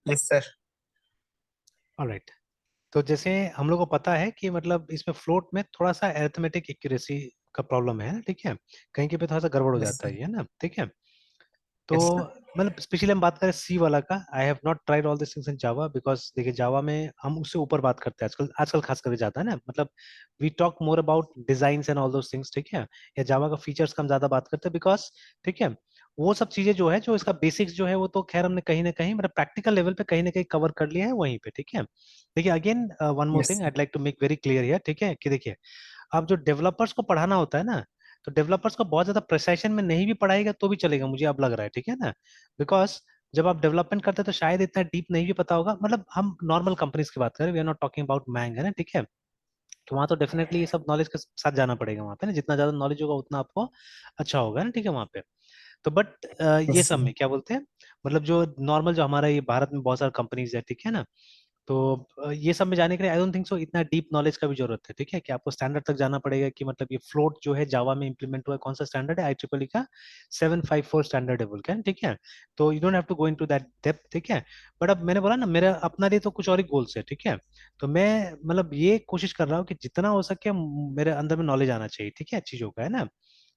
Yes sir. Alright. तो जैसे हम लोग को पता है कि मतलब इसमें फ्लोट में थोड़ा सा अरिथमेटिक एक्यूरेसी का प्रॉब्लम है, ठीक है, कहीं के पे थोड़ा सा गड़बड़ हो यस जाता सर। है ना, ठीक है। तो यस सर। मतलब स्पेशली हम बात करें सी वाला का, I have not tried all this things in Java, because देखिए जावा में हम उससे ऊपर बात करते हैं आजकल, आजकल खास करके जाता है ना, मतलब we talk more about designs and all those things, ठीक है, या जावा का फीचर्स का हम ज्यादा बात करते हैं, बिकॉज ठीक है, वो सब चीजें जो है, जो इसका बेसिक्स जो है, वो तो खैर हमने कहीं ना कहीं मतलब प्रैक्टिकल लेवल पे कहीं ना कहीं कवर कर लिया है वहीं पे, ठीक है। देखिए again one more yes thing sir. I'd like to make very clear here, ठीक है, कि देखिए अब जो डेवलपर्स को पढ़ाना होता है ना, तो डेवलपर्स को बहुत ज्यादा प्रिसाइशन में नहीं भी पढ़ाएगा तो भी चलेगा, मुझे अब लग रहा है, ठीक है ना, बिकॉज जब आप डेवलपमेंट करते हैं तो शायद इतना डीप नहीं भी पता होगा, मतलब हम नॉर्मल कंपनीज की बात करें, we are not talking about मैंग, है ना, ठीक है। तो वहाँ तो डेफिनेटली ये सब नॉलेज के साथ जाना पड़ेगा वहाँ पे ना, जितना ज्यादा नॉलेज होगा उतना आपको अच्छा होगा ना, ठीक है, वहाँ पे। तो बट ये यस सब सर। में क्या बोलते हैं, मतलब जो नॉर्मल जो हमारा ये भारत में बहुत सारे कंपनीज है, ठीक है ना, तो ये सब में जाने के लिए आई डोंट थिंक सो इतना डीप नॉलेज का भी जरूरत है, ठीक है, कि आपको स्टैंडर्ड तक जाना पड़ेगा, कि मतलब ये फ्लोट जो है जावा में इंप्लीमेंट हुआ है, कौन सा स्टैंडर्ड है, आई ट्रिपल ई का 754 स्टैंडर्ड है बोल के, ठीक है। तो you don't have to go into that depth, ठीक है। बट अब मैंने बोला ना, मेरा अपना लिए तो कुछ और ही गोल्स है, ठीक है। तो मैं मतलब ये कोशिश कर रहा हूँ कि जितना हो सके मेरे अंदर में नॉलेज आना चाहिए, ठीक है, चीजों का, है ना।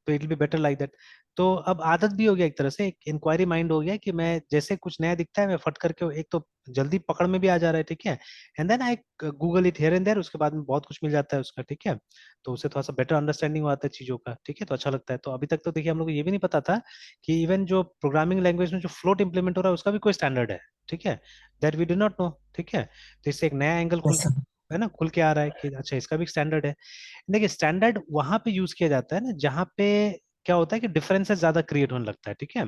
तो it will be better like that. तो अब आदत भी हो गया एक तरह से, एक इंक्वायरी माइंड हो गया कि मैं जैसे कुछ नया दिखता है मैं फट करके, एक तो जल्दी पकड़ में भी आ जा रहा है, ठीक है, and then I Google it here and there, उसके बाद में बहुत कुछ मिल जाता है उसका, ठीक है। तो उससे थोड़ा सा बेटर अंडरस्टैंडिंग हो आता है चीजों का, ठीक है, तो अच्छा लगता है। तो अभी तक तो देखिए हम लोग को ये भी नहीं पता था कि इवन जो प्रोग्रामिंग लैंग्वेज में जो फ्लोट इंप्लीमेंट हो रहा है उसका भी कोई स्टैंडर्ड है, ठीक है, that we do not know, ठीक है। तो इससे एक नया एंगल खुल यस सर। है ना, खुल के आ रहा है कि अच्छा इसका भी स्टैंडर्ड है। देखिए स्टैंडर्ड वहां पे यूज किया जाता है ना जहाँ पे क्या होता है कि डिफरेंसेस ज्यादा क्रिएट होने लगता है, ठीक है।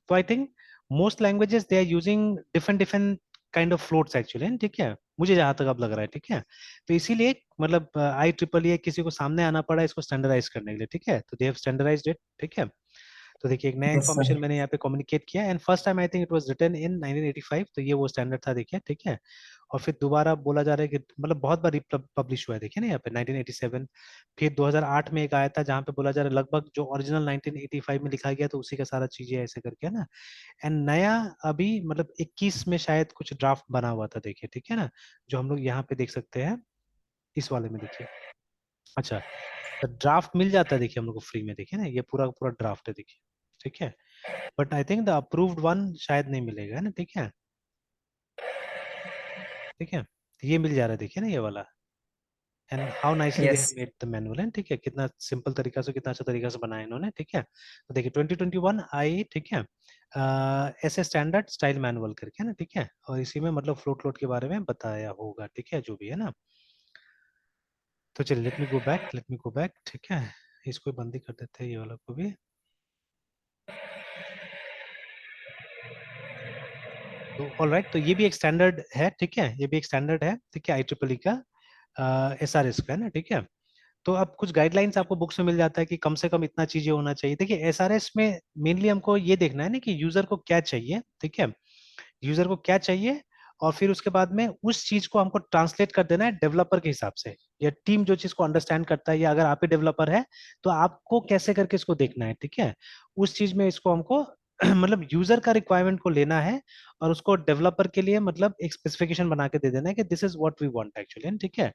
तो I think most languages they are using different different kind of floats actually, ठीक है, मुझे जहां तक अब लग रहा है, ठीक है। तो इसीलिए मतलब आई ट्रिपल ए किसी को सामने आना पड़ा इसको स्टैंडर्डाइज करने के लिए, ठीक है, तो दे हैव स्टैंडर्डाइज्ड इट, ठीक है। तो देखिए एक नया यस सर। इन्फॉर्मेशन मैंने यहाँ पे कम्युनिकेट किया, and first time I think it was written in 1985, तो ये वो स्टैंडर्ड था, देखिए, ठीक है। और फिर दोबारा बोला जा रहा है कि मतलब बहुत बार पब्लिश हुआ है, देखिए ना यहाँ पे 1987, फिर 2008 में एक आया था जहाँ पे बोला जा रहा है लगभग जो ओरिजिनल 1985 में लिखा गया तो उसी का सारा चीजें ऐसे करके, है ना। एंड नया अभी मतलब 21 में शायद कुछ ड्राफ्ट बना हुआ था, देखिए, ठीक है ना, जो हम लोग यहाँ पे देख सकते हैं, इस वाले में देखिए। अच्छा, तो ड्राफ्ट मिल जाता है देखिए हम लोग को फ्री में, देखिए ना, ये पूरा पूरा ड्राफ्ट है, देखिए, ठीक है। But I think the approved one शायद नहीं मिलेगा, है ना, ठीक है, ठीक है। तो ये मिल जा रहा है, देखिए ना, ये वाला, and how nicely they have yes. Made the manual, है, ठीक है, कितना सिंपल तरीका से, कितना अच्छा तरीका से बनाया इन्होंने, ठीक है। तो देखिए 2021 आई, ठीक है, ऐसे स्टैंडर्ड स्टाइल मैनुअल करके, है ना, ठीक है, और इसी में मतलब फ्लोट लोड के बारे में बताया होगा, ठीक है, जो भी है ना। तो चलिए let me go back, let me go back, ठीक है, इसको बंद ही कर देते हैं ये वाला को भी। तो ऑल राइट, तो ये भी एक स्टैंडर्ड है, ठीक है, ये भी एक स्टैंडर्ड है, ठीक है, आई ट्रिपल ई का SRS का, है ना, ठीक है। तो अब कुछ गाइडलाइंस आपको बुक्स में मिल जाता है कि कम से कम इतना चीजें होना चाहिए, देखिए SRS में मेनली हमको ये देखना है ना कि यूजर को क्या चाहिए, ठीक है, यूजर को क्या चाहिए, और फिर उसके बाद में उस चीज को हमको ट्रांसलेट कर देना है डेवलपर के हिसाब से, या टीम जो चीज को अंडरस्टैंड करता है, या अगर आप ही डेवलपर है तो आपको कैसे करके इसको देखना है, ठीक है, उस चीज में इसको हमको मतलब यूजर का रिक्वायरमेंट को लेना है, और उसको डेवलपर के लिए मतलब एक स्पेसिफिकेशन बना के दे देना है कि this is what we want actually, ठीक है।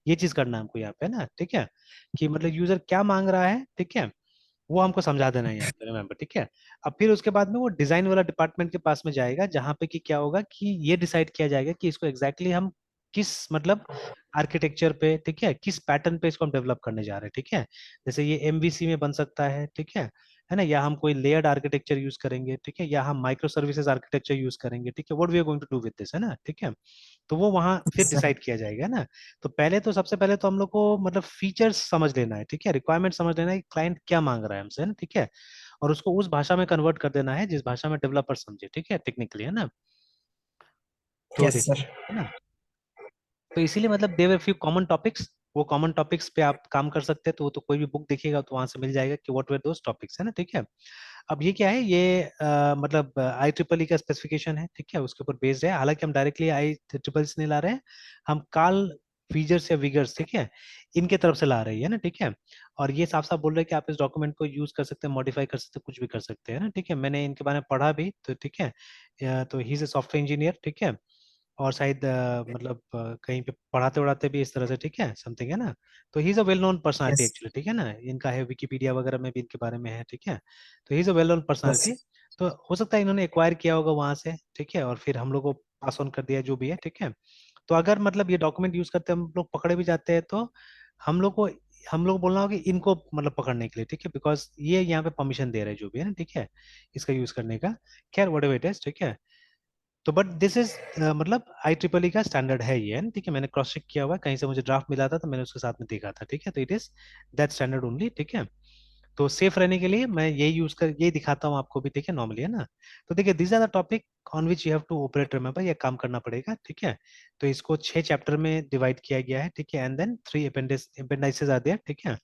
ये चीज करना है हमको यहाँ पे ना, ठीक है, कि मतलब यूजर क्या मांग रहा है, ठीक है, वो हमको समझा देना है यहाँ पे, रिमेम्बर, ठीक है। अब फिर उसके बाद में वो डिजाइन वाला डिपार्टमेंट के पास में जाएगा, जहाँ पे कि क्या होगा कि ये डिसाइड किया जाएगा कि इसको एग्जैक्टली हम किस मतलब आर्किटेक्चर पे, ठीक है, किस पैटर्न पे इसको हम डेवलप करने जा रहे हैं, ठीक है। जैसे ये MVC में बन सकता है, है ना, या हम कोई लेयर्ड आर्किटेक्चर यूज करेंगे, ठीक है, या हम माइक्रो सर्विसेज आर्किटेक्चर यूज करेंगे, ठीक है, what we are going to do with this, है ना, ठीक है। तो वो वहां फिर यस सर। डिसाइड किया जाएगा ना। तो पहले तो सबसे पहले तो हम लोग को मतलब फीचर्स समझ लेना है, ठीक है, रिक्वायरमेंट समझ लेना है कि क्लाइंट क्या मांग रहा है हमसे, है ना, ठीक है, और उसको उस भाषा में कन्वर्ट कर देना है जिस भाषा में डेवलपर समझे, ठीक है, टेक्निकली, है ना। तो यस देखिए, सर। है ना, तो इसीलिए मतलब there were few common topics, वो कॉमन टॉपिक्स पे आप काम कर सकते हैं, तो वो तो कोई भी बुक देखिएगा तो वहां से मिल जाएगा कि व्हाट वर दोस टॉपिक्स, है ना, ठीक है। अब ये क्या है, ये मतलब आई ट्रिपल ई का स्पेसिफिकेशन है, ठीक है, उसके ऊपर बेस्ड है, हालांकि हम डायरेक्टली आई ट्रिपल नहीं ला रहे हैं, हम काल फीचर्स या विगर्स, ठीक है, इनके तरफ से ला रही है ना, ठीक है। और ये साफ साफ बोल रहे हैं कि आप इस डॉक्यूमेंट को यूज कर सकते हैं, मॉडिफाई कर सकते हैं, कुछ भी कर सकते हैं ना, ठीक है। मैंने इनके बारे में पढ़ा भी, तो ठीक है। तो he is a software engineer, ठीक है। और शायद मतलब कहीं पे पढ़ाते उड़ाते भी इस तरह से, ठीक है, समथिंग है ना। तो he is a well known personality yes. Actually, ठीक है ना। इनका है विकिपीडिया वगैरह में भी इनके बारे में है, ठीक है। तो he is a well known yes. Personality. तो हो सकता है इन्होंने एक्वायर किया होगा वहां से, ठीक है, और फिर हम लोग को पास ऑन कर दिया जो भी है, ठीक है। तो अगर मतलब ये डॉक्यूमेंट यूज करते हम लोग पकड़े भी जाते हैं, तो हम लोग को हम लोग बोलना होगा कि इनको मतलब पकड़ने के लिए, ठीक है, बिकॉज ये यहाँ पे परमिशन दे रहे हैं जो भी है ना, ठीक है, इसका यूज करने का। खैर व्हाट एवर इट इज, ठीक है। तो बट दिस इज मतलब आई ट्रिपल ई का स्टैंडर्ड है ये, है ना, ठीक है। मैंने क्रॉस चेक किया हुआ है, कहीं से मुझे ड्राफ्ट मिला था तो मैंने उसके साथ में देखा था, ठीक है। तो it is that standard only, ठीक है। तो सेफ रहने के लिए मैं यही दिखाता हूँ आपको भी, ठीक है, नॉर्मली, है ना। तो देखिए this are the topic on which you have to operate, remember, ये काम करना पड़ेगा, ठीक है। तो इसको 6 चैप्टर में डिवाइड किया गया है, ठीक है, and then 3 appendices are there, ठीक है।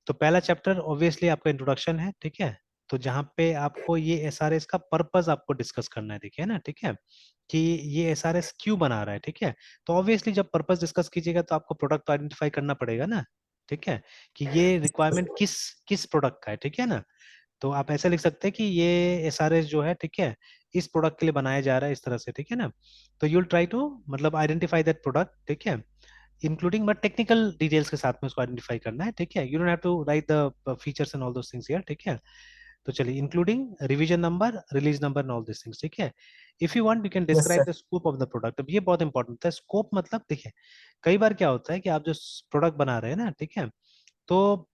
तो पहला चैप्टर ऑब्वियसली आपका इंट्रोडक्शन है, ठीक है। तो जहाँ पे आपको ये एसआरएस का पर्पस आपको डिस्कस करना है, देखिए ना, ठीक है, कि ये एसआरएस क्यों बना रहा है, ठीक है। तो ऑब्वियसली जब पर्पस डिस्कस कीजिएगा तो आपको प्रोडक्ट आइडेंटिफाई करना पड़ेगा ना, ठीक है, कि ये रिक्वायरमेंट किस किस प्रोडक्ट का है, ठीक है ना। तो आप ऐसे लिख सकते हैं कि ये एसआरएस जो है, ठीक है, इस प्रोडक्ट के लिए बनाया जा रहा है, इस तरह से, ठीक है ना। तो यूल ट्राई टू मतलब आइडेंटिफाई दैट प्रोडक्ट, ठीक है, इंक्लूडिंग बट टेक्निकल डिटेल्स के साथ में उसको आइडेंटिफाई करना है, ठीक है। You don't have to write the features and all those things here, ठीक है। तो चलिए, including revision number, release number and all this things, ठीक है। If you want you can yes describe sir. The scope of the product. अब ये बहुत important होता है, स्कोप मतलब देखिए, कई बार क्या होता है कि आप जो प्रोडक्ट बना रहे हैं ना, ठीक है, तो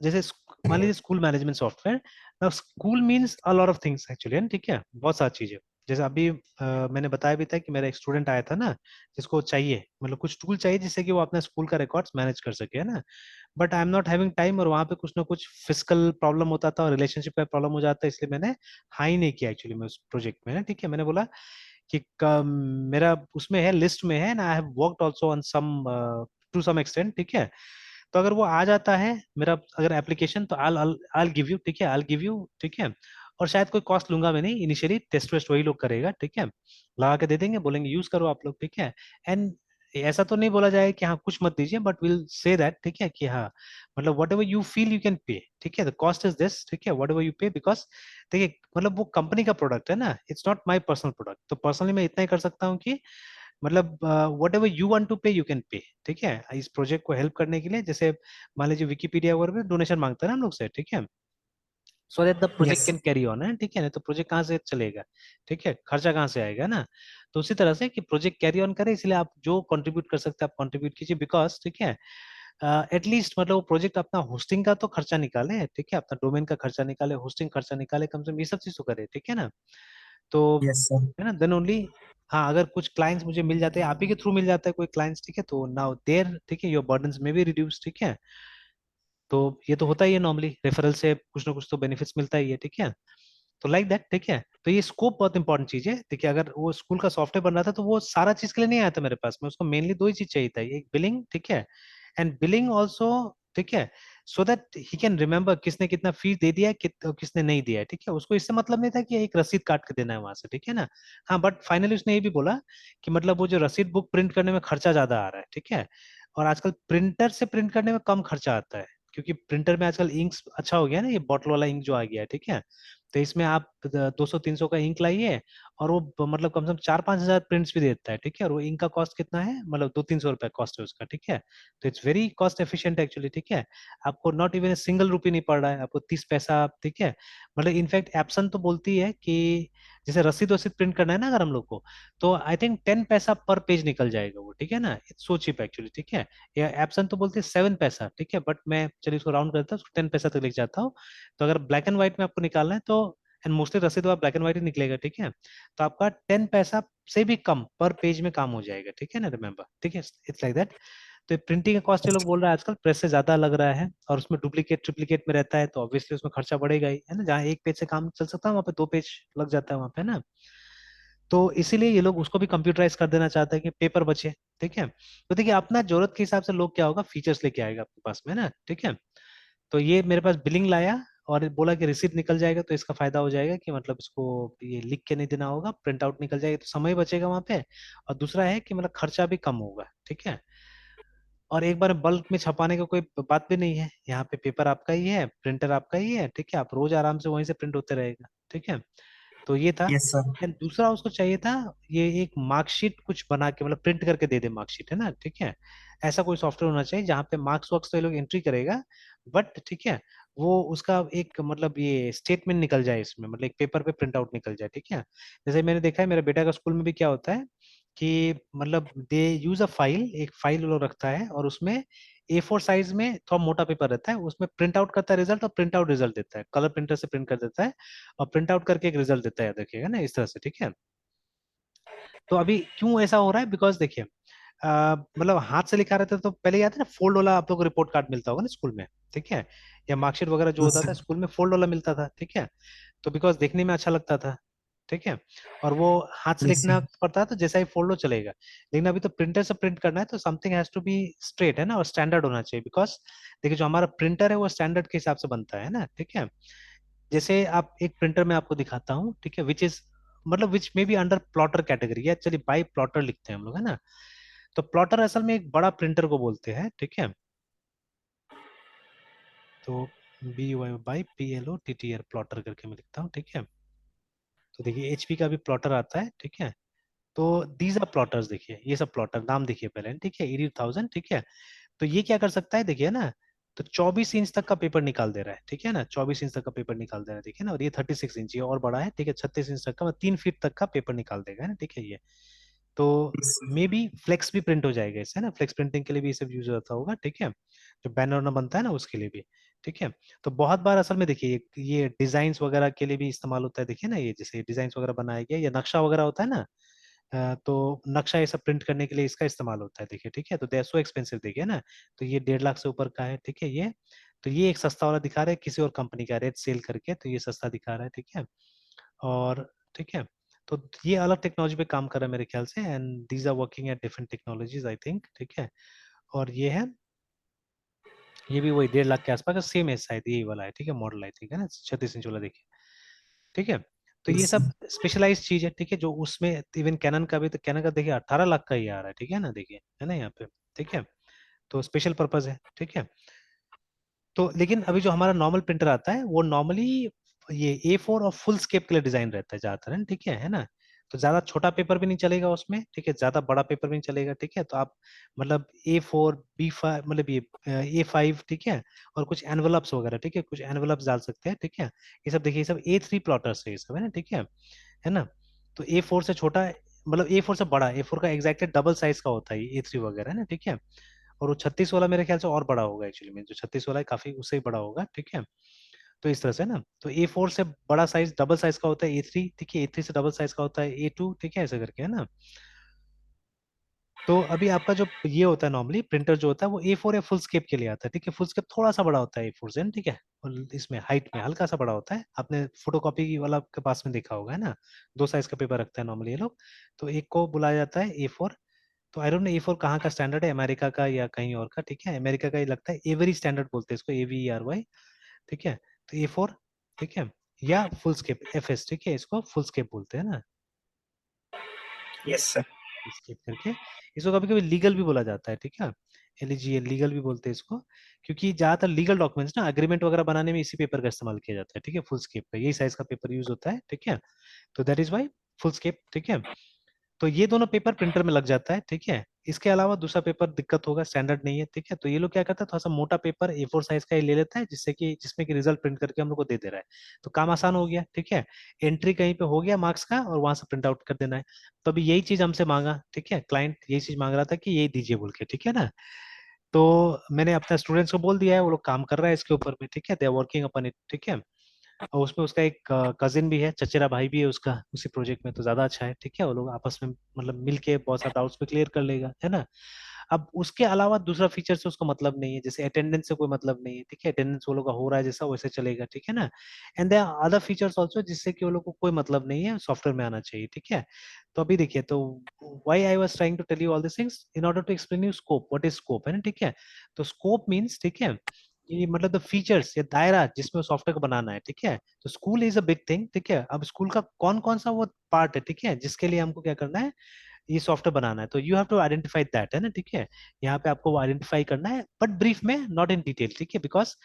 जैसे मान लीजिए school management software. Now school means a lot of things actually, ठीक है, बहुत सारी चीजें। जैसे अभी मैंने बताया भी था कि मेरा एक स्टूडेंट आया था ना, जिसको चाहिए मतलब कुछ टूल चाहिए जिससे कि वो अपना स्कूल का रिकॉर्ड्स मैनेज कर सके, है ना। But I am not having time, और वहां पे कुछ ना कुछ फिजिकल प्रॉब्लम होता था और रिलेशनशिप का प्रॉब्लम हो जाता है, इसलिए मैंने हाई नहीं किया एक्चुअली मैं उस प्रोजेक्ट में ना, ठीक है। मैंने बोला कि मेरा उसमें है, लिस्ट में है ना, I have worked also on some to some extent, ठीक है। तो अगर वो आ जाता है मेरा अगर एप्लीकेशन, तो आई गिव यू, ठीक है, आई गिव यू, ठीक है। और शायद कोई कॉस्ट लूंगा मैं नहीं, इनिशियली टेस्ट वेस्ट वही लोग करेगा, ठीक है, लगा के दे देंगे, बोलेंगे यूज करो आप लोग, ठीक है। एंड ऐसा तो नहीं बोला जाएगा कि हाँ कुछ मत दीजिए, बट विल से दैट, ठीक है, कि हाँ मतलब whatever you feel you can pay, ठीक है, द कॉस्ट इज दिस, ठीक है, whatever you pay, because देखिए मतलब वो कंपनी का प्रोडक्ट है ना, it's not my personal product. तो पर्सनली मैं इतना ही कर सकता हूँ कि मतलब whatever you want to pay you can pay, ठीक है, इस प्रोजेक्ट को हेल्प करने के लिए। जैसे मान लीजिए विकिपीडिया वगैरह पे डोनेशन मांगता है ना हम लोग से, ठीक है, so that the project yes. Can carry on, है, ठीक है, नहीं तो प्रोजेक्ट कहाँ से चलेगा, ठीक है, खर्चा कहाँ से आएगा ना। तो उसी तरह से कि प्रोजेक्ट कैरी ऑन करे, इसलिए आप जो कंट्रीब्यूट कर सकते हैं आप कंट्रीब्यूट कीजिए, बिकॉज ठीक है एटलीस्ट मतलब वो प्रोजेक्ट अपना होस्टिंग का तो खर्चा निकाले, ठीक है, अपना डोमेन का खर्चा निकाले, होस्टिंग खर्चा निकाले, कम से कम ये सब चीज तो करे, ठीक है ना। तो यस सर। है ना, देन ओनली। हाँ, अगर कुछ क्लाइंट्स मुझे मिल जाते हैं, आप ही के थ्रू मिल जाता है कोई क्लाइंट्स, ठीक है, तो नाउ देयर, ठीक है, योर बर्डन्स में भी रिड्यूस, ठीक है। तो ये तो होता ही है नॉर्मली, रेफरल से कुछ ना कुछ तो बेनिफिट्स मिलता ही है, ठीक है। तो लाइक दैट, ठीक है। तो ये स्कोप बहुत इंपॉर्टेंट चीज है, देखिए अगर वो स्कूल का सॉफ्टवेयर बन रहा था तो वो सारा चीज के लिए नहीं आया था मेरे पास में, उसको मेनली दो ही चीज चाहिए था, एक बिलिंग, ठीक है, एंड बिलिंग ऑल्सो, ठीक है, so that he can remember किसने कितना फीस दे दिया है, किसने नहीं दिया है, ठीक है। उसको इससे मतलब नहीं था कि एक रसीद काट के देना है वहां से, ठीक है ना। हाँ, बट फाइनली उसने ये भी बोला कि मतलब वो जो रसीद बुक प्रिंट करने में खर्चा ज्यादा आ रहा है, ठीक है, और आजकल प्रिंटर से प्रिंट करने में कम खर्चा आता है, क्योंकि प्रिंटर में आजकल इंक अच्छा हो गया है ना, ये बॉटल वाला इंक जो आ गया है, ठीक है। तो इसमें आप 200-300 का इंक लाइए, और वो मतलब कम से कम 4-5 हजार प्रिंट्स भी देता है, ठीक है। और वो इंक का कॉस्ट कितना है, मतलब 200-300 रुपए कॉस्ट है उसका, ठीक है। तो it's very cost efficient actually, ठीक है। आपको नॉट इवन सिंगल रुपी नहीं पड़ रहा है, आपको 30 पैसा, ठीक है। मतलब इनफैक्ट एप्सन तो बोलती है कि जैसे रसीद वसीद प्रिंट करना है ना अगर हम लोग को, तो आई थिंक 10 पैसा पर पेज निकल जाएगा वो, ठीक है ना, इट्स सो चीप एक्चुअली, ठीक है। या एप्सन तो बोलते हैं 7 पैसा, ठीक है, बट मैं चलिए उसको राउंड करता हूँ, उसको 10 पैसा तक लेके जाता हूँ। तो अगर ब्लैक एंड व्हाइट में आपको निकालना है तो, एंड मोस्टली रसीद तो आप ब्लैक एंड व्हाइट ही निकलेगा, ठीक है, तो आपका 10 पैसा से भी कम पर पेज में काम हो जाएगा, ठीक है ना, रिमेम्बर, ठीक है, इट्स लाइक दैट। तो प्रिंटिंग का कॉस्ट ये लोग बोल रहा है आजकल प्रेस से ज्यादा लग रहा है, और उसमें डुप्लीकेट ट्रिप्लीकेट में रहता है, तो ऑब्वियसली उसमें खर्चा बढ़ेगा ही, है ना, जहाँ एक पेज से काम चल सकता है वहाँ पे 2 पेज लग जाता है वहाँ पे ना। तो इसीलिए ये लोग उसको भी कंप्यूटराइज कर देना चाहते हैं कि पेपर बचे, ठीक है। तो देखिए अपना जरूरत के हिसाब से लोग क्या होगा, फीचर्स लेके आएगा आपके पास में ना, ठीक है। तो ये मेरे पास बिलिंग लाया और बोला कि रिसीट निकल जाएगा, तो इसका फायदा हो जाएगा कि मतलब इसको ये लिख के नहीं देना होगा, प्रिंट आउट निकल जाएगा, तो समय बचेगा वहां पे। और दूसरा है कि मतलब खर्चा भी कम होगा, ठीक है। और एक बार बल्क में छपाने का कोई बात भी नहीं है, यहाँ पे पेपर आपका ही है, प्रिंटर आपका ही है, ठीक है, आप रोज आराम से वहीं से प्रिंट होते रहेगा, ठीक है। तो ये था। Yes sir. एंड दूसरा उसको चाहिए था, ये एक मार्कशीट कुछ बना के मतलब प्रिंट करके दे दे मार्कशीट, है ना, ठीक है। ऐसा कोई सॉफ्टवेयर होना चाहिए जहाँ पे मार्क्स वार्क्स तो ये लोग एंट्री करेगा, बट ठीक है, वो उसका एक मतलब ये स्टेटमेंट निकल जाए इसमें, मतलब एक पेपर पे प्रिंट आउट निकल जाए, ठीक है। जैसे मैंने देखा है मेरे बेटा का स्कूल में भी क्या होता है कि मतलब दे यूज अ फाइल, एक फाइल वो लोग रखता है, और उसमें A4 साइज में थोड़ा मोटा पेपर रहता है, उसमें प्रिंट आउट करता है रिजल्ट, और प्रिंट आउट रिजल्ट देता है, कलर प्रिंटर से प्रिंट कर देता है, और प्रिंट आउट करके एक रिजल्ट देता है, देखिएगा ना इस तरह से, ठीक है। तो अभी क्यों ऐसा हो रहा है, बिकॉज देखिए मतलब हाथ से लिखा रहता है तो पहले याद है ना, फोल्ड वाला आप लोग को रिपोर्ट कार्ड मिलता होगा ना स्कूल में, ठीक है, या मार्कशीट वगैरह जो यस होता था सर। स्कूल में फोल्ड वाला मिलता था, ठीक है। तो बिकॉज देखने में अच्छा लगता था, ठीक है, और वो हाथ से यस लिखना सर। पड़ता है तो जैसा ही फोल्ड हो चलेगा। लेकिन अभी तो प्रिंटर से प्रिंट करना है तो something has to be straight, है ना, और स्टैंडर्ड होना चाहिए, बिकॉज देखिए जो हमारा प्रिंटर है वो स्टैंडर्ड के हिसाब से बनता है ना, ठीक है। जैसे आप एक प्रिंटर में आपको दिखाता हूँ, ठीक है, विच इज मतलब which may be under plotter category, या चलिए बाई प्लॉटर लिखते हैं हम लोग, है ना। तो प्लॉटर असल में एक बड़ा प्रिंटर को बोलते हैं, ठीक है। तो BY by PLOTTR प्लॉटर करके मैं लिखता हूँ, ठीक है। तो देखिए HP का भी प्लॉटर आता है, ठीक है। तो दीज आर प्लॉटर्स, देखिए ये सब प्लॉटर नाम देखिए पहले, ठीक है, 80,000, ठीक है। तो ये क्या कर सकता है, देखिए ना, तो 24 इंच तक का पेपर निकाल दे रहा है, ठीक है ना, 24 इंच तक का पेपर निकाल दे रहा है, ठीक है ना, और ये 36 इंच, ये और बड़ा है, ठीक है, 36 इंच तक का, मतलब 3 फीट तक का पेपर निकाल देगा, है ना, ठीक है ये। तो yes sir. Maybe flex भी प्रिंट हो जाएगा इससे, है ना, फ्लेक्स प्रिंटिंग के लिए भी ये सब यूज होता होगा, ठीक है, जो बैनर ना बनता है ना उसके लिए भी, ठीक है। तो बहुत बार असल में देखिए ये डिजाइन वगैरह के लिए भी इस्तेमाल होता है, देखिए ना, ये जैसे डिजाइन वगैरह बनाया गया या नक्शा वगैरह होता है ना, तो नक्शा ये सब प्रिंट करने के लिए इसका इस्तेमाल होता है, देखिए, ठीक है। तो दे आर सो एक्सपेंसिव, देखिए ना, तो ये 1.5 लाख से ऊपर का है, ठीक है ये। तो ये एक सस्ता वाला दिखा रहा है किसी और कंपनी का रेट सेल करके, तो ये सस्ता दिखा रहा है, ठीक है। और ठीक है, तो ये अलग टेक्नोलॉजी पे काम कर रहा है मेरे ख्याल से, and these are working at different technologies I think, ठीक है। और ये है, ये भी वही 1.5 लाख के आसपास का सेम है शायद, यही वाला है, ठीक है, मॉडल आई थिंक, है ना, 36 इंच वाला, देखिए, ठीक है। तो ये यस सर। सब स्पेशलाइज चीज है, ठीक है, जो उसमें इवन कैनन का भी, तो कैनन का देखिए 18 लाख का ही आ रहा है, ठीक है ना, देखिए, है ना यहाँ पे, ठीक है। तो स्पेशल पर्पज है, ठीक है। तो लेकिन अभी जो हमारा नॉर्मल प्रिंटर आता है वो नॉर्मली ये A4 और फुल स्केप के लिए डिजाइन रहता है ज्यादातर, है ना, ठीक है ना। तो ज्यादा छोटा पेपर भी नहीं चलेगा उसमें, ठीक है, ज्यादा बड़ा पेपर भी नहीं चलेगा, ठीक है। तो आप मतलब A4 B5 मतलब ये A5, ठीक है, और कुछ एनवलप्स वगैरह, ठीक है, कुछ एनवलप्स डाल सकते हैं, ठीक है। ये सब देखिए, ये सब A3 प्लॉटर्स है, ये सब, है ना, ठीक है ना। तो A4 से छोटा, मतलब A4 से बड़ा, A4 का एग्जैक्टली डबल साइज का होता है ये A3 वगैरह, है ना, ठीक है। और वो 36 वाला मेरे ख्याल से और बड़ा होगा एक्चुअली में, जो 36 वाला है काफी उससे ही बड़ा होगा, ठीक है। तो इस तरह से ना, तो A4 से बड़ा साइज डबल साइज का होता है A3, ठीक है, A3 से डबल साइज का होता है A2, ठीक है, ऐसे करके, है ना। तो अभी आपका जो ये होता है नॉर्मली प्रिंटर जो होता है वो A4 या फुल स्केप के लिए आता है, ठीक है। फुल स्केप थोड़ा सा बड़ा होता है A4 से, ठीक है, और इसमें हाइट में हल्का सा बड़ा होता है, आपने फोटोकॉपी वाला के पास में देखा होगा, है ना, दो साइज का पेपर रखता है नॉर्मली ये लोग। तो एक को बुलाया जाता है A4। तो आई डोंट नो A4 कहाँ का स्टैंडर्ड है, अमेरिका का या कहीं और का, ठीक है, अमेरिका का ही लगता है, एवरी स्टैंडर्ड बोलते हैं इसको, AVERY, ठीक है। तो A4, ठीक है, या फुल स्केप FS, ठीक है, इसको फुल स्केप बोलते हैं ना, यस सर। स्केप करके। इसको कभी कभी लीगल भी बोला जाता है, ठीक है, एलिजिए लीगल भी बोलते हैं इसको, क्योंकि ज्यादातर लीगल डॉक्यूमेंट्स ना अग्रीमेंट वगैरह बनाने में इसी पेपर का इस्तेमाल किया जाता है, ठीक है, फुल स्केप का यही साइज का पेपर यूज होता है, ठीक है। तो that is why foolscap, ठीक है। तो ये दोनों पेपर प्रिंटर में लग जाता है, ठीक है। इसके अलावा दूसरा पेपर दिक्कत होगा, स्टैंडर्ड नहीं है, ठीक है। तो ये लोग क्या करता है, थोड़ा सा मोटा पेपर A4 साइज का ही ले लेता है, जिससे कि जिसमें कि रिजल्ट प्रिंट करके हम लोग को दे दे रहा है। तो काम आसान हो गया, ठीक है, एंट्री कहीं पे हो गया मार्क्स का, और वहां से प्रिंट आउट कर देना है। तो अभी यही चीज हमसे मांगा, ठीक है, क्लाइंट यही चीज मांग रहा था कि यही दीजिए बोल के, ठीक है ना। तो मैंने अपने स्टूडेंट्स को बोल दिया है, वो लोग काम कर रहा है इसके ऊपर में, ठीक है, they are working upon it, ठीक है। और उसमें उसका एक कजिन भी है, चचेरा भाई भी है उसका उसी प्रोजेक्ट में, तो ज्यादा अच्छा है, ठीक है, वो लोग आपस में मतलब मिलके बहुत सारे डाउट्स पे क्लियर कर लेगा, है ना। अब उसके अलावा दूसरा फीचर से उसको मतलब नहीं है, जैसे अटेंडेंस से कोई मतलब नहीं है, ठीक है, अटेंडेंस वो लोग का हो रहा है जैसा वैसे चलेगा, ठीक है ना। And there are other features also जिससे कि वो लोग को कोई मतलब नहीं है, सॉफ्टवेयर में आना चाहिए, ठीक है। तो अभी देखिए, तो why I was trying to tell you all this things in order to explain you scope, what is scope, है ना, ठीक है। तो स्कोप मींस, ठीक है, ये मतलब द फीचर्स या दायरा जिसमें सॉफ्टवेयर को बनाना है, ठीक है। तो school is a big thing, ठीक है। अब स्कूल का कौन कौन सा वो पार्ट है, ठीक है, जिसके लिए हमको क्या करना है, ये सॉफ्टवेयर बनाना है, तो you have to identify that, है ना, ठीक है। यहाँ पे आपको वो आइडेंटिफाई करना है, बट ब्रीफ में, नॉट इन डिटेल, ठीक है, बिकॉज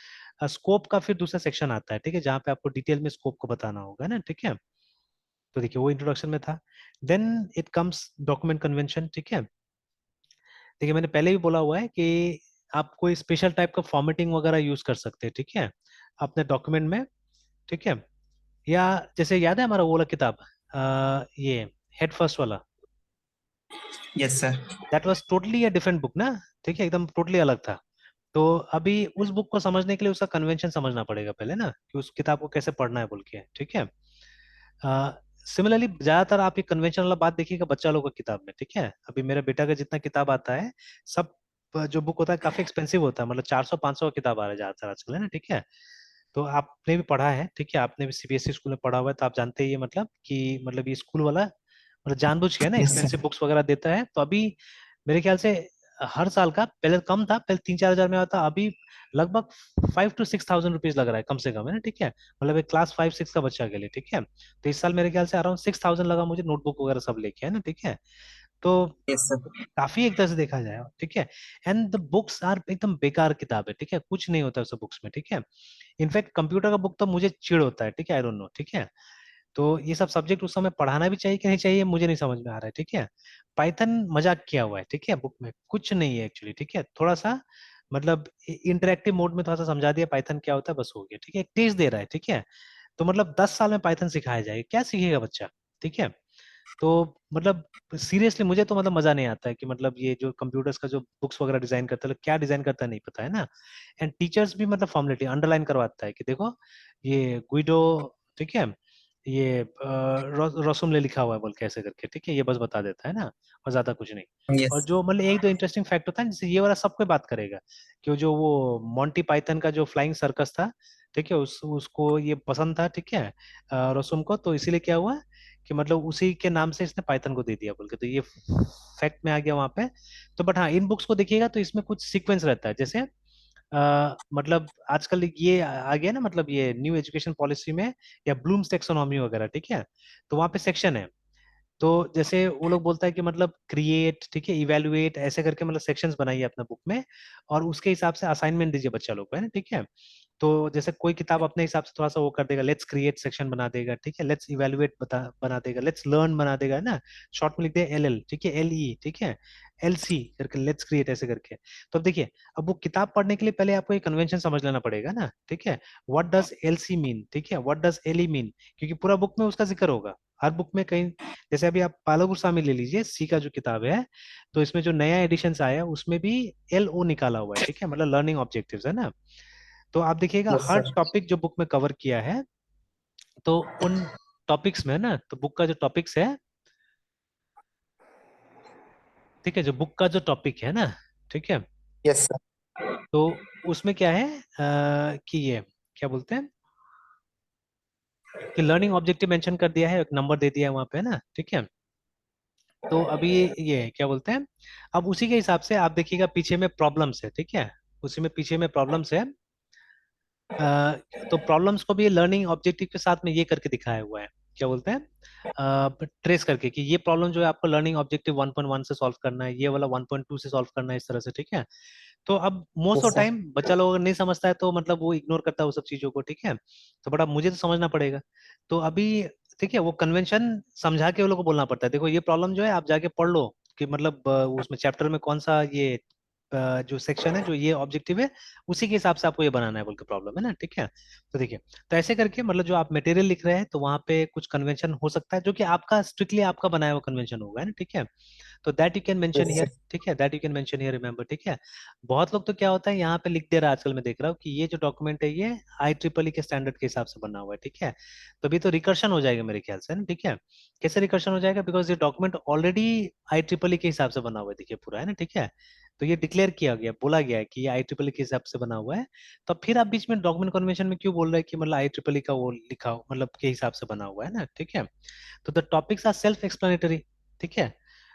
स्कोप का फिर दूसरा सेक्शन आता है, ठीक है, जहाँ पे आपको डिटेल में स्कोप को बताना होगा ना, ठीक है। तो देखिए वो इंट्रोडक्शन में था। Then it comes document convention, ठीक है। देखिए मैंने पहले भी बोला हुआ है कि आप कोई स्पेशल टाइप का फॉर्मेटिंग वगैरह यूज कर सकते हैं, ठीक है, अपने डॉक्यूमेंट में, ठीक है। या जैसे याद है हमारा वो वाला किताब, ये हेड फर्स्ट वाला, yes sir. That was totally a different book ना, ठीक है, एकदम टोटली अलग था। तो अभी उस बुक को समझने के लिए उसका कन्वेंशन समझना पड़ेगा पहले ना, कि उस किताब को कैसे पढ़ना है बोल के, ठीक है। सिमिलरली ज्यादातर आप ये कन्वेंशन वाला बात देखिएगा बच्चा लोग का किताब में, ठीक है। अभी मेरे बेटा का जितना किताब आता है, सब जो बुक होता है काफी एक्सपेंसिव होता है, मतलब 400-500 का किताब आ रहा है ज्यादातर आजकल, है ना, ठीक है। तो आपने भी पढ़ा है, ठीक है, आपने भी सीबीएसई स्कूल में पढ़ा हुआ है, तो आप जानते ही है, मतलब कि मतलब ये स्कूल वाला मतलब जानबूझ के है ना यस सर। एक्सपेंसिव बुक्स वगैरह देता है। तो अभी मेरे ख्याल से हर साल का, पहले कम था, पहले 3-4 हजार में आता, अभी लगभग 5 to 6 thousand रुपीज लग रहा है, कम से कम, है ना, ठीक है, मतलब एक क्लास 5-6 का बच्चा के लिए, ठीक है। तो इस साल मेरे ख्याल से अराउंड 6 thousand लगा मुझे, नोटबुक वगैरह सब लेके, है ना, ठीक है। तो यस सर। काफी एक तरह से देखा जाए, ठीक है। एंड द बुक्स आर एकदम बेकार किताब है, ठीक है, कुछ नहीं होता है उस बुक्स में, ठीक है। इनफैक्ट कंप्यूटर का बुक तो मुझे चिढ़ होता है, ठीक है, आई डोंट नो, ठीक है। तो ये सब सब्जेक्ट उस समय पढ़ाना भी चाहिए कि नहीं चाहिए, मुझे नहीं समझ में आ रहा है, ठीक है। पाइथन मजाक किया हुआ है, ठीक है, बुक में कुछ नहीं है एक्चुअली, ठीक है, थोड़ा सा मतलब इंटरेक्टिव मोड में थोड़ा सा समझा दिया पाइथन क्या होता है, बस हो गया, ठीक है, एक टेस्ट दे रहा है, ठीक है। तो मतलब 10 साल में पाइथन सिखाया जाएगा, क्या सीखेगा बच्चा, ठीक है। तो मतलब सीरियसली मुझे तो मतलब मजा नहीं आता है कि मतलब ये जो कंप्यूटर्स का जो बुक्स वगैरह डिजाइन करता है, क्या डिजाइन करता है नहीं पता है ना। एंड टीचर्स भी मतलब फॉर्मेलिटी अंडरलाइन करवाता है कि देखो ये गुइडो, ठीक है, ये रसुम ले लिखा हुआ है बोल के ऐसे करके, ठीक है, ये बस बता देता है ना, और ज्यादा कुछ नहीं। और यस। जो मतलब एक दो इंटरेस्टिंग फैक्ट होता है, जैसे ये वाला सबको बात करेगा, कि जो वो मॉन्टी पाइथन का जो फ्लाइंग सर्कस था, ठीक है, उसको ये पसंद था, ठीक है, रसुम को, तो इसीलिए क्या हुआ कि मतलब उसी के नाम से इसने पाइथन को दे दिया बोल के, तो ये फैक्ट में आ गया वहां पे। तो बट हाँ, इन बुक्स को देखिएगा तो इसमें कुछ सीक्वेंस रहता है, जैसे मतलब आजकल ये आ गया ना, मतलब ये न्यू एजुकेशन पॉलिसी में, या ब्लूम्स टेक्सोनॉमी वगैरह, ठीक है। तो वहां पे सेक्शन है, तो जैसे वो लोग बोलता है कि मतलब क्रिएट, ठीक है, इवेलुएट, ऐसे करके मतलब सेक्शंस बनाइए अपना बुक में, और उसके हिसाब से असाइनमेंट दीजिए बच्चा लोग को, है ना, ठीक है। तो जैसे कोई किताब अपने हिसाब से थोड़ा सा वो कर देगा, लेट्स क्रिएट सेक्शन बना देगा, ठीक है, लेट्स इवेलुएट बना देगा, लेट्स लर्न बना देगा, है ना, शॉर्ट में लिख दे एल एल, ठीक है, LE, ठीक है, LC करके, लेट्स क्रिएट ऐसे करके। तो अब देखिए, अब वो किताब पढ़ने के लिए पहले आपको एक कन्वेंशन समझ लेना पड़ेगा ना, ठीक है। व्हाट डज LC मीन, ठीक है, व्हाट डज LE मीन, क्योंकि पूरा बुक में उसका जिक्र होगा, हर बुक में कहीं, जैसे अभी आप पालागुरसामी ले लीजिए, सी का जो किताब है, तो इसमें जो नया एडिशन आया है उसमें भी LO निकाला हुआ है, ठीक है, मतलब लर्निंग ऑब्जेक्टिव्स, है ना। तो आप देखिएगा यस हर सर। टॉपिक जो बुक में कवर किया है, तो उन टॉपिक्स में ना, तो बुक का जो टॉपिक्स है, ठीक है, जो बुक का जो टॉपिक है ना, ठीक है, यस सर। तो उसमें क्या है, कि ये क्या बोलते हैं कि लर्निंग ऑब्जेक्टिव मेंशन कर दिया है, एक नंबर दे दिया है वहां पे ना, ठीक है। तो अभी ये क्या बोलते हैं, अब उसी के हिसाब से आप देखिएगा पीछे में प्रॉब्लम्स है, ठीक है, उसी में पीछे में प्रॉब्लम्स है। अ, तो प्रॉब्लम्स को भी लर्निंग ऑब्जेक्टिव के साथ में ये करके दिखाया हुआ है, क्या बोलते हैं, ट्रेस करके, कि ये प्रॉब्लम जो है आपको लर्निंग ऑब्जेक्टिव 1.1 से सॉल्व करना है, ये वाला 1.2 से सॉल्व करना है, इस तरह से, ठीक है। तो अब most yes of sir. Time बच्चा लोग अगर नहीं समझता है तो मतलब वो इग्नोर करता है वो सब चीजों को, ठीक है। तो बट अब मुझे तो समझना पड़ेगा, तो अभी ठीक है, वो कन्वेंशन समझा के वो लोग को बोलना पड़ता है, देखो ये प्रॉब्लम जो है आप जाके पढ़ लो, कि मतलब उसमें चैप्टर में कौन सा ये जो सेक्शन है, जो ये ऑब्जेक्टिव है, उसी के हिसाब से आपको ये बनाना है बोल के प्रॉब्लम, है ना, ठीक है। तो देखिए, तो ऐसे करके मतलब जो आप मटेरियल लिख रहे हैं, तो वहां पे कुछ कन्वेंशन हो सकता है जो कि आपका स्ट्रिक्टली आपका बनाया हुआ कन्वेंशन होगा, है ना, ठीक है। तो that you can mention yes here, sir. ठीक है, that you can mention here, remember, ठीक है। बहुत लोग तो क्या होता है यहाँ पे लिख दे रहा है, आजकल मैं देख रहा हूँ कि ये जो डॉक्यूमेंट है ये IEEE के स्टैंडर्ड के हिसाब से बना हुआ है, ठीक है। तो अभी तो रिकर्शन हो जाएगा मेरे ख्याल से ना, ठीक है। कैसे रिकर्शन हो जाएगा, बिकॉज ये डॉक्यूमेंट ऑलरेडी IEEE के हिसाब से बना हुआ है, देखिए पूरा, है ना, ठीक है। तो ये डिक्लेयर किया गया, बोला गया है कि ये IEEE के हिसाब से बना हुआ है। तो फिर आप बीच में डॉक्यूमेंट कन्वेंशन में क्यों बोल रहे हैं कि मतलब IEEE का वो लिखा मतलब के हिसाब से बना हुआ है ना, ठीक है। तो the topics are self explanatory, ठीक है,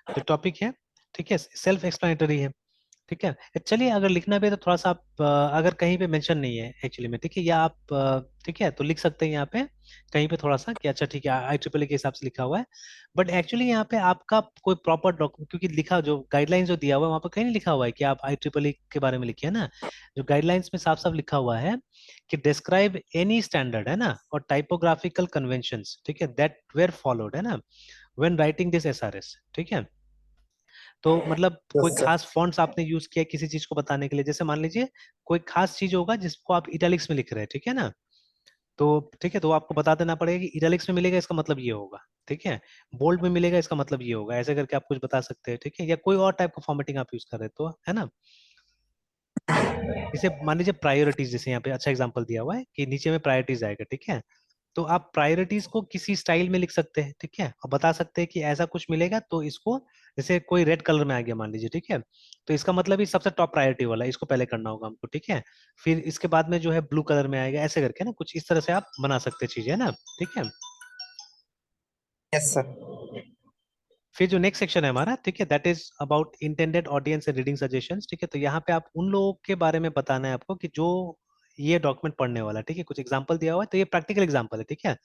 जो टॉपिक है, ठीक है, सेल्फ एक्सप्लेनेटरी है। ठीक है। चलिए अगर लिखना भी है तो थोड़ा सा आप अगर कहीं पे मेंशन नहीं है एक्चुअली में, ठीक है, या आप ठीक है तो लिख सकते हैं यहाँ पे कहीं पे थोड़ा सा कि अच्छा ठीक है आई ट्रिपल के हिसाब से लिखा हुआ है, बट एक्चुअली यहाँ पे आपका कोई प्रॉपर डॉक्यूमेंट, क्योंकि लिखा जो गाइडलाइंस जो दिया हुआ है वहाँ पे कहीं नहीं लिखा हुआ है कि आप आई ट्रिपल के बारे में लिखिए ना। जो गाइडलाइंस में साफ साफ लिखा हुआ है कि डिस्क्राइब एनी स्टैंडर्ड, है ना, और टाइपोग्राफिकल कन्वेंशंस, ठीक है, दैट वेर फॉलोड, है ना, व्हेन राइटिंग दिस एसआरएस, ठीक है। तो मतलब कोई यस सर। खास फॉन्ट्स आपने यूज किया किसी चीज को बताने के लिए, जैसे मान लीजिए कोई खास चीज होगा जिसको आप इटैलिक्स में लिख रहे हैं, ठीक है ना, तो ठीक है तो आपको बता देना पड़ेगा कि इटैलिक्स में मिलेगा इसका मतलब ये होगा, ठीक है, बोल्ड में मिलेगा इसका मतलब ये होगा, ऐसे करके आप कुछ बता सकते हैं, ठीक है, या कोई और टाइप का फॉर्मेटिंग आप यूज कर रहे हैं तो, है ना। इसे मान लीजिए प्रायोरिटीज, जैसे यहाँ पे अच्छा एग्जांपल दिया हुआ है कि नीचे में प्रायोरिटीज आएगा, ठीक है, तो आप प्रायोरिटीज को किसी स्टाइल में लिख सकते हैं, ठीक है, और बता सकते हैं कि ऐसा कुछ मिलेगा तो इसको, जैसे कोई रेड कलर में आ गया मान लीजिए, ठीक है, तो इसका मतलब ये सबसे टॉप प्रायोरिटी वाला है, इसको पहले करना होगा हमको, ठीक है, फिर इसके बाद में जो है ब्लू कलर में आएगा, ऐसे करके ना कुछ इस तरह से आप बना सकते हैं चीजें, है ना, ठीक है। Yes sir. फिर जो नेक्स्ट सेक्शन है हमारा, ठीक है, that is about intended audience and reading suggestions, ठीक है, तो यहाँ पे आप उन लोगों के बारे में बताना है आपको कि जो ये डॉक्यूमेंट पढ़ने वाला है, ठीक है, कुछ एग्जांपल दिया हुआ है तो ये प्रैक्टिकल एग्जांपल है, ठीक है।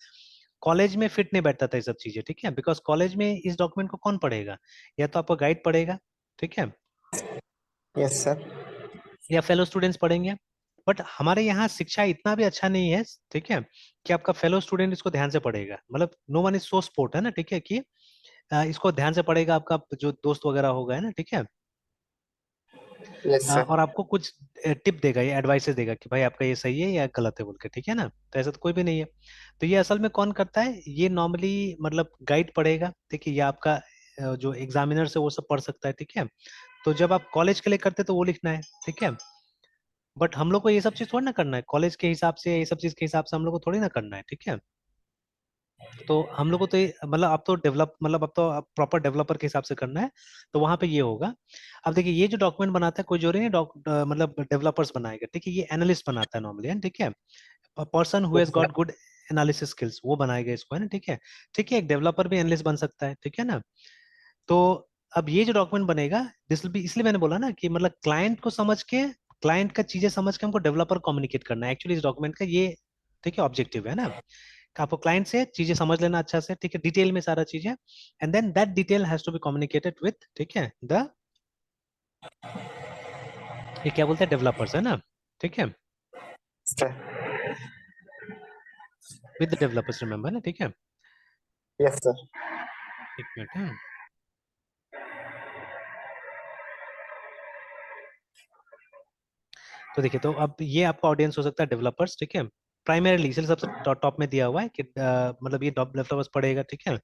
कॉलेज में फिट नहीं बैठता था ये सब चीजें, ठीक है, बिकॉज कॉलेज में इस डॉक्यूमेंट को कौन पढ़ेगा, या तो आपका गाइड पढ़ेगा, ठीक है, यस सर। या फेलो स्टूडेंट्स पढ़ेंगे, बट हमारे यहाँ शिक्षा इतना भी अच्छा नहीं है, ठीक है, कि आपका फेलो स्टूडेंट इसको ध्यान से पढ़ेगा, मतलब no one is so sport, है ना, ठीक है, कि इसको ध्यान से पढ़ेगा आपका जो दोस्त वगैरह होगा, है ना, ठीक है, यस सर। और आपको कुछ टिप देगा या एडवाइसेस देगा कि भाई आपका ये सही है या गलत है बोल के, ठीक है ना, तो ऐसा तो कोई भी नहीं है। तो ये असल में कौन करता है, ये नॉर्मली मतलब गाइड पढ़ेगा, ठीक है, या आपका जो एग्जामिनर से वो सब पढ़ सकता है, ठीक है। तो जब आप कॉलेज के लिए करते तो वो लिखना है, ठीक है, बट हम लोग को ये सब चीज थोड़ी ना करना है, कॉलेज के हिसाब से ये सब चीज के हिसाब से हम लोग को थोड़ी ना करना है, ठीक है। तो हम लोग को तो मतलब अब तो डेवलप, मतलब अब तो प्रॉपर डेवलपर के हिसाब से करना है, तो वहां पे ये होगा। अब देखिए ये जो डॉक्यूमेंट बनाता है कोई जोरी नहीं, मतलब डेवलपर्स बनाएगा, ठीक है, ये एनालिस्ट बनाता है नॉर्मली, है, ठीक है, person who has yes got sir. Good analysis skills वो बनाएगा इसको, है ना, ठीक है। ठीक है, एक डेवलपर भी एनालिस्ट बन सकता है, ठीक है ना। तो अब ये जो डॉक्यूमेंट बनेगा, दिस विल बी, इसलिए मैंने बोला ना कि मतलब क्लाइंट को समझ के, क्लाइंट का चीजें समझ के हमको डेवलपर कम्युनिकेट करना है एक्चुअली इस डॉक्यूमेंट का, ये ठीक है ऑब्जेक्टिव है ना, कि आपको क्लाइंट से चीजें समझ लेना अच्छा से, ठीक है, डिटेल में सारा चीजें, and then that detail has to be communicated with, ठीक है, द, ये क्या बोलते हैं, डेवलपर्स, है ना, ठीक है, sir. With the developers, remember ना, ठीक है। Yes sir. एक मिनट, हाँ। तो देखिए तो अब ये आपका ऑडियंस हो सकता है डेवलपर्स, ठीक है, प्राइमरीली इसलिए सबसे टॉप में दिया हुआ है कि मतलब ये डेवलपर्स पढ़ेगा, ठीक है।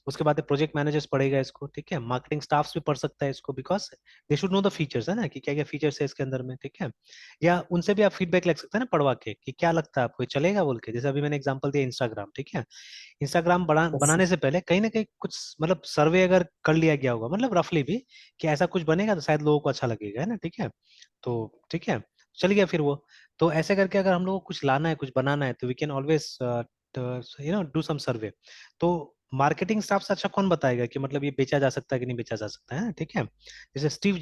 उसके बाद प्रोजेक्ट मैनेजर्स पढ़ेगा इसको, ठीक है, मार्केटिंग स्टाफ्स भी पढ़ सकता है इसको, because they should know the features, है ना, कि क्या क्या फीचर्स है इसके अंदर में, ठीक है। या उनसे भी आप फीडबैक ले सकते हैं ना पढ़वा के कि क्या लगता है आपको ये चलेगा बोल के, जैसे अभी मैंने एग्जांपल दिया इंस्टाग्राम, ठीक है, इंस्टाग्राम यस बनाने से पहले कहीं ना कहीं कुछ मतलब सर्वे अगर कर लिया गया होगा, मतलब रफली भी, कि ऐसा कुछ बनेगा तो शायद लोगों को अच्छा लगेगा, है ना, ठीक है, तो ठीक है, चल गया फिर वो। तो ऐसे करके अगर हम लोग को कुछ लाना है कुछ बनाना है तो we can always do some survey. तो मार्केटिंग स्टाफ से अच्छा कौन बताएगा कि मतलब ये बेचा जा सकता है कि नहीं बेचा जा सकता है, ठीक है। जैसे Steve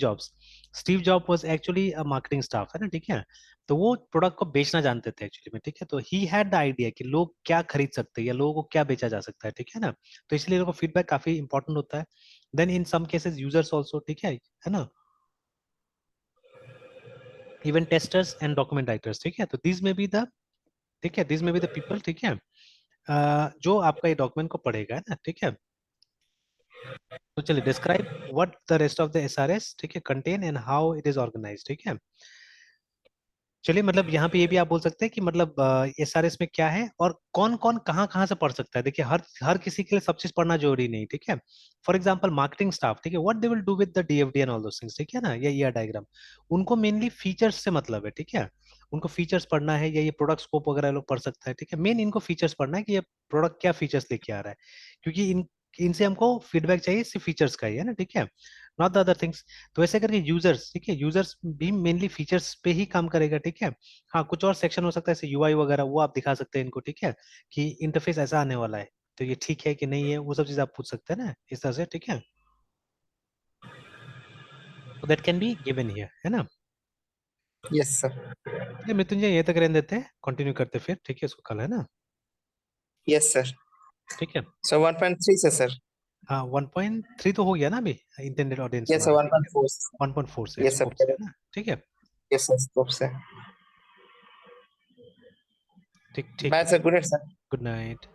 job was actually a marketing staff, है ना, ठीक है, तो वो प्रोडक्ट को बेचना जानते थे एक्चुअली में, ठीक है, तो ही हैड द आइडिया कि लोग क्या खरीद सकते हैं या लोगों को क्या बेचा जा सकता है, ठीक है ना, तो इसलिए लोगों को फीडबैक काफी इंपॉर्टेंट होता है। Then in some cases users also, ठीक है ना, even testers and document writers, ठीक है, तो दिस में बी द, ठीक है, दिस में बी द पीपल, ठीक है, जो आपका ये डॉक्यूमेंट को पढ़ेगा, है ना, ठीक है। तो चलिए describe what the rest of the SRS, ठीक है, contain and how it is organised, ठीक है। चलिए मतलब यहाँ पे ये भी आप बोल सकते हैं कि मतलब एसआरएस में क्या है और कौन कौन कहाँ कहाँ से पढ़ सकता है, देखिए हर हर किसी के लिए सब चीज पढ़ना जरूरी नहीं, ठीक है। फॉर एग्जांपल मार्केटिंग स्टाफ, ठीक है, what they will do with the DFD and all those things, ठीक है ना, या ईआर डायग्राम, उनको मेनली फीचर्स से मतलब है, ठीक है, उनको फीचर्स पढ़ना है, या ये प्रोडक्ट स्कोप वगैरह लोग पढ़ सकता है, ठीक है, मेन इनको फीचर्स पढ़ना है कि ये प्रोडक्ट क्या फीचर्स लेके आ रहा है, क्योंकि इनसे हमको फीडबैक चाहिए सिर्फ फीचर्स का ही, है ना, ठीक है, नॉट द अदर थिंग्स। तो ऐसे करके यूजर्स, ठीक है, यूजर्स भी मेनली फीचर्स पे ही काम करेगा, ठीक है। हाँ कुछ और सेक्शन हो सकता है जैसे यूआई वगैरह, वो आप दिखा सकते हैं इनको, ठीक है, कि इंटरफेस ऐसा आने वाला है तो ये ठीक है कि नहीं है, वो सब चीज आप पूछ सकते हैं ना इस तरह से, ठीक है। So that can be given here, है ना? Yes, sir. ये मृत्युंजय ये तक रहने देते हैं, कंटिन्यू करते फिर, ठीक है, इसको कल, है ना? Yes, sir. ठीक है। So 1.3 से sir. हाँ 1.3 तो हो गया ना अभी इंटेंडेड ऑडियंस Yes, sir. वाला, ठीक है? 1.4. 1.4 से Yes, sir. स्कोप से, है ना? ठीक है, Yes, sir. Scope से. ठीक ठीक। Bye, sir. Good night, sir. Good night.